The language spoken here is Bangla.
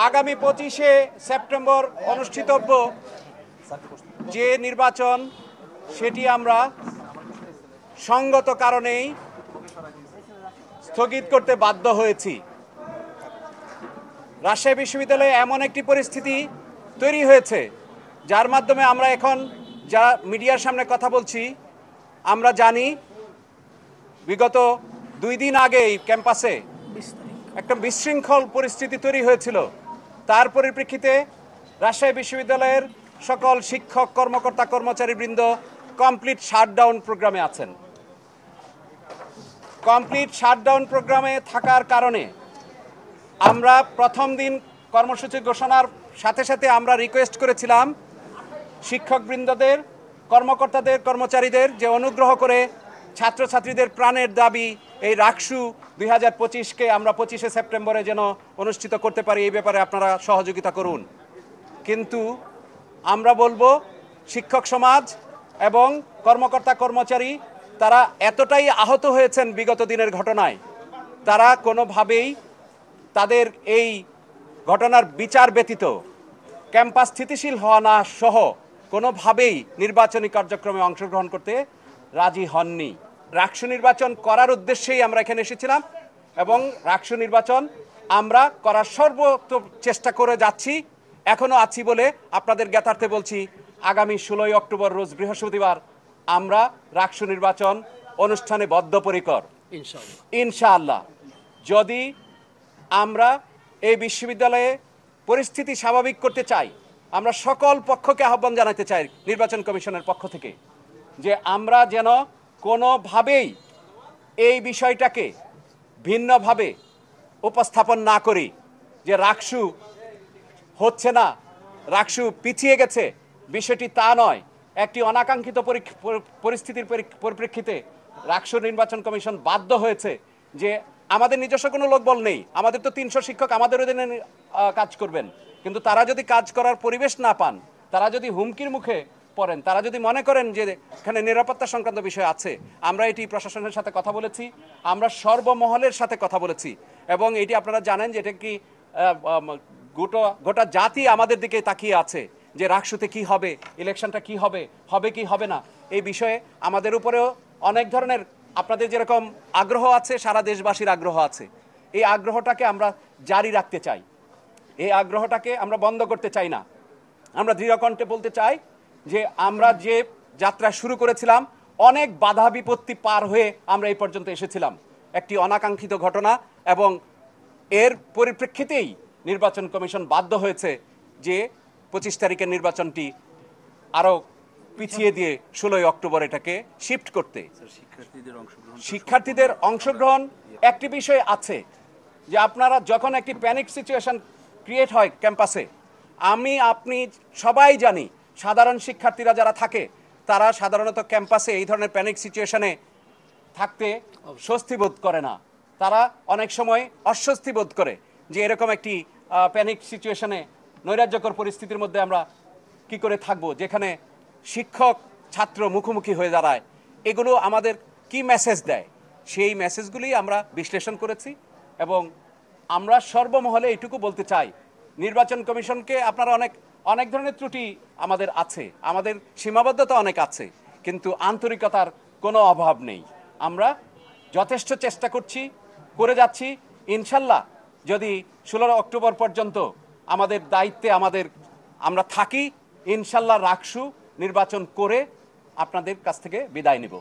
আগামী 25শে সেপ্টেম্বর অনুষ্ঠিতব্য যে নির্বাচন সেটি আমরা সঙ্গত কারণেই স্থগিত করতে বাধ্য হয়েছি। রাজশাহী বিশ্ববিদ্যালয়ে এমন একটি পরিস্থিতি তৈরি হয়েছে যার মাধ্যমে আমরা এখন যা মিডিয়ার সামনে কথা বলছি, আমরা জানি বিগত 2 দিন আগেই ক্যাম্পাসে একটা বিশৃঙ্খল পরিস্থিতি তৈরি হয়েছিল। তার পরিপ্রেক্ষিতে রাজশাহী বিশ্ববিদ্যালয়ের সকল শিক্ষক, কর্মকর্তা, কর্মচারীবৃন্দ কমপ্লিট শাটডাউন প্রোগ্রামে আছেন। কমপ্লিট শাটডাউন প্রোগ্রামে থাকার কারণে আমরা প্রথম দিন কর্মসূচি ঘোষণার সাথে সাথে আমরা রিকোয়েস্ট করেছিলাম শিক্ষকবৃন্দদের, কর্মকর্তাদের, কর্মচারীদের যে অনুগ্রহ করে ছাত্রছাত্রীদের প্রাণের দাবি এই রাকসু 2025কে আমরা 25শে সেপ্টেম্বরে যেন অনুষ্ঠিত করতে পারি, এই ব্যাপারে আপনারা সহযোগিতা করুন। কিন্তু আমরা বলবো শিক্ষক সমাজ এবং কর্মকর্তা কর্মচারী তারা এতটাই আহত হয়েছেন বিগত দিনের ঘটনায়, তারা কোনোভাবেই তাদের এই ঘটনার বিচার ব্যতীত ক্যাম্পাস স্থিতিশীল হওয়া না সহ কোনোভাবেই নির্বাচনী কার্যক্রমে অংশগ্রহণ করতে রাজি হননি। রাকসু নির্বাচন করার উদ্দেশ্যেই আমরা এখানে এসেছিলাম এবং রাকসু নির্বাচন আমরা করার সর্বোচ্চ চেষ্টা করে যাচ্ছি, এখনও আছি বলে আপনাদের জ্ঞাতার্থে বলছি। আগামী 16ই অক্টোবর রোজ বৃহস্পতিবার আমরা রাকসু নির্বাচন অনুষ্ঠানে বদ্ধপরিকর ইনশাআল্লাহ। যদি আমরা এই বিশ্ববিদ্যালয়ে পরিস্থিতি স্বাভাবিক করতে চাই, আমরা সকল পক্ষকে আহ্বান জানাতে চাই নির্বাচন কমিশনের পক্ষ থেকে যে আমরা যেন কোনোভাবেই এই বিষয়টাকে ভিন্নভাবে উপস্থাপন না করি যে রাকসু হচ্ছে না, রাকসু পিছিয়ে গেছে। বিষয়টি তা নয়। একটি অনাকাঙ্ক্ষিত পরিস্থিতির পরিপ্রেক্ষিতে রাকসু নির্বাচন কমিশন বাধ্য হয়েছে যে আমাদের নিজস্ব কোনো লোকবল নেই, আমাদের তো 300 শিক্ষক আমাদের অধীনে কাজ করবেন, কিন্তু তারা যদি কাজ করার পরিবেশ না পান, তারা যদি হুমকির মুখে পড়েন, তারা যদি মনে করেন যে এখানে নিরাপত্তা সংক্রান্ত বিষয় আছে, আমরা এটি প্রশাসনের সাথে কথা বলেছি, আমরা সর্বমহলের সাথে কথা বলেছি এবং এটি আপনারা জানেন যে এটা কি গোটা জাতি আমাদের দিকে তাকিয়ে আছে যে রাকসুতে কি হবে, ইলেকশনটা কি হবে, হবে কি হবে না। এই বিষয়ে আমাদের উপরেও অনেক ধরনের আপনাদের যেরকম আগ্রহ আছে, সারা দেশবাসীর আগ্রহ আছে। এই আগ্রহটাকে আমরা জারি রাখতে চাই, এই আগ্রহটাকে আমরা বন্ধ করতে চাই না। আমরা দৃঢ়কণ্ঠে বলতে চাই যে আমরা যে যাত্রা শুরু করেছিলাম অনেক বাধা বিপত্তি পার হয়ে আমরা এই পর্যন্ত এসেছিলাম। একটি অনাকাঙ্ক্ষিত ঘটনা এবং এর পরিপ্রেক্ষিতেই নির্বাচন কমিশন বাধ্য হয়েছে যে 25 তারিখের নির্বাচনটি আরও পিছিয়ে দিয়ে 16ই অক্টোবর এটাকে শিফট করতে। শিক্ষার্থীদের অংশগ্রহণ একটি বিষয় আছে যে আপনারা যখন একটি প্যানিক সিচুয়েশন ক্রিয়েট হয় ক্যাম্পাসে, আপনি সবাই জানি সাধারণ শিক্ষার্থীরা যারা থাকে তারা সাধারণত ক্যাম্পাসে এই ধরনের প্যানিক সিচুয়েশনে থাকতে স্বস্তি বোধ করে না, তারা অনেক সময় অস্বস্তি বোধ করে যে এরকম একটি প্যানিক সিচুয়েশনে নৈরাজ্যকর পরিস্থিতির মধ্যে আমরা কি করে থাকব, যেখানে শিক্ষক ছাত্র মুখোমুখি হয়ে দাঁড়ায়। এগুলো আমাদের কি মেসেজ দেয়, সেই মেসেজগুলি আমরা বিশ্লেষণ করেছি এবং আমরা সর্বমহলে এইটুকু বলতে চাই নির্বাচন কমিশনকে আপনারা অনেক ধরনের ত্রুটি আমাদের আছে, আমাদের সীমাবদ্ধতা অনেক আছে, কিন্তু আন্তরিকতার কোনো অভাব নেই। আমরা যথেষ্ট চেষ্টা করে যাচ্ছি। ইনশাল্লাহ যদি 16 অক্টোবর পর্যন্ত আমাদের দায়িত্বে আমরা থাকি, ইনশাল্লাহ রাকসু নির্বাচন করে আপনাদের কাছ থেকে বিদায় নেব।